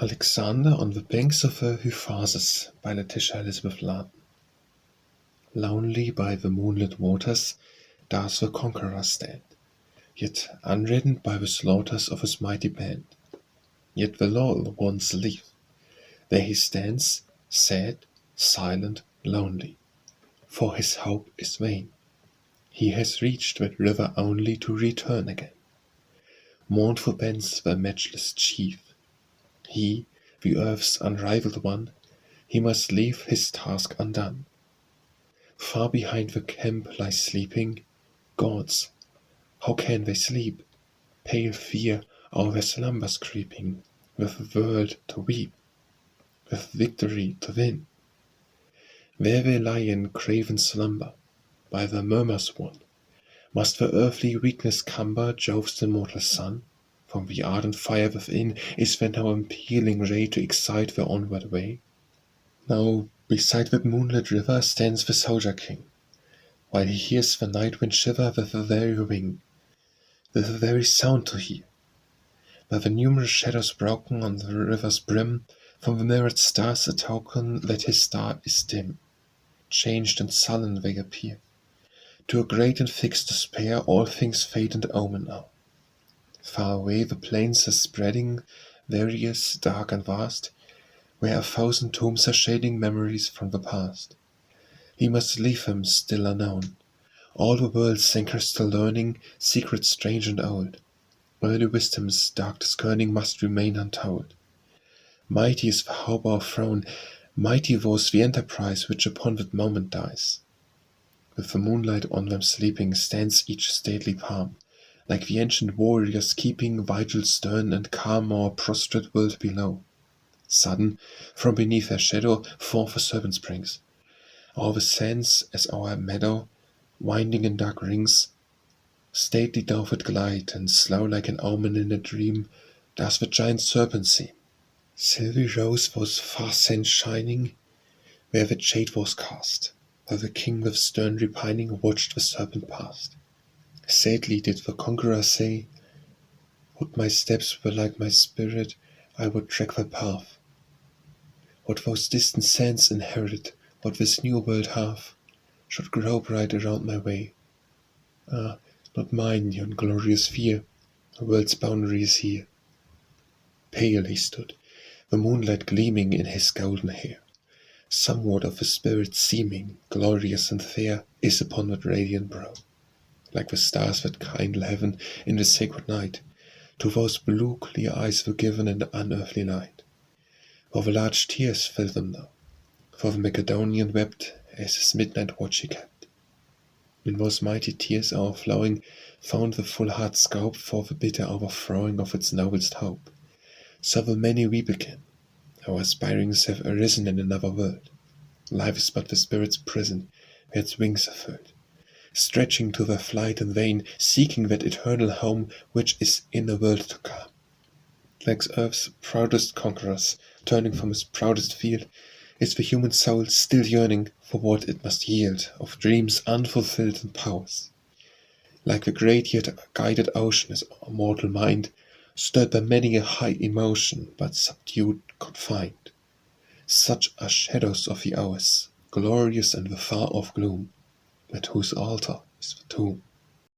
Alexander on the Banks of the Hyphasis by Letitia Landon. Lonely by the moonlit waters does the conqueror stand, yet unreddened by the slaughters of his mighty band. Yet the laurel ones leave. There he stands, sad, silent, lonely, for his hope is vain. He has reached that river only to return again. Mournful bends the matchless chief. He, the earth's unrivalled one, he must leave his task undone. Far behind the camp lies sleeping gods. How can they sleep? Pale fear o'er their slumbers creeping, with the world to weep, with victory to win. There they lie in craven slumber, by the murmurs won. Must the earthly weakness cumber Jove's immortal son? From the ardent fire within is there no impelling ray to excite the onward way? Now beside that moonlit river stands the soldier king, while he hears the night wind shiver with the very wing, with the very sound to hear. By the numerous shadows broken on the river's brim, from the mirrored stars a token that his star is dim. Changed and sullen they appear. To a great and fixed despair all things fade and omen now. Far away the plains are spreading, various, dark and vast, where a thousand tombs are shading memories from the past. He must leave them still unknown. All the world's thinkers still learning secrets strange and old. Early wisdom's dark discerning must remain untold. Mighty is the hope o'erthrown, mighty was the enterprise which upon that moment dies. With the moonlight on them sleeping stands each stately palm, like the ancient warriors keeping vigil stern and calm o'er prostrate world below. Sudden, from beneath their shadow, forth a serpent springs. O'er the sands as our meadow, winding in dark rings, stately doth it glide, and slow like an omen in a dream does the giant serpent seem. Silvery rose was far sent shining, where the shade was cast, while the king with stern repining watched the serpent past. Sadly did the conqueror say, "Would my steps were like my spirit, I would track thy path. What those distant sands inherit, what this new world hath, should grow bright around my way. Ah, not mine yon glorious fear, the world's boundary is here." Pale he stood, the moonlight gleaming in his golden hair. Somewhat of the spirit seeming, glorious and fair, is upon that radiant brow. Like the stars that kindle heaven in the sacred night, to those blue clear eyes were given an unearthly light. For the large tears filled them now, for the Macedonian wept as his midnight watch he kept. In those mighty tears overflowing found the full heart scope for the bitter overthrowing of its noblest hope. So will many weep again. Our aspirings have arisen in another world. Life is but the spirit's prison, where its wings are furled, stretching to their flight in vain, seeking that eternal home which is in a world to come. Like earth's proudest conquerors, turning from his proudest field, is the human soul still yearning for what it must yield of dreams unfulfilled and powers. Like the great yet guided ocean is our mortal mind, stirred by many a high emotion, but subdued, confined. Such are shadows of the hours, glorious in the far-off gloom, at whose altar is the tomb.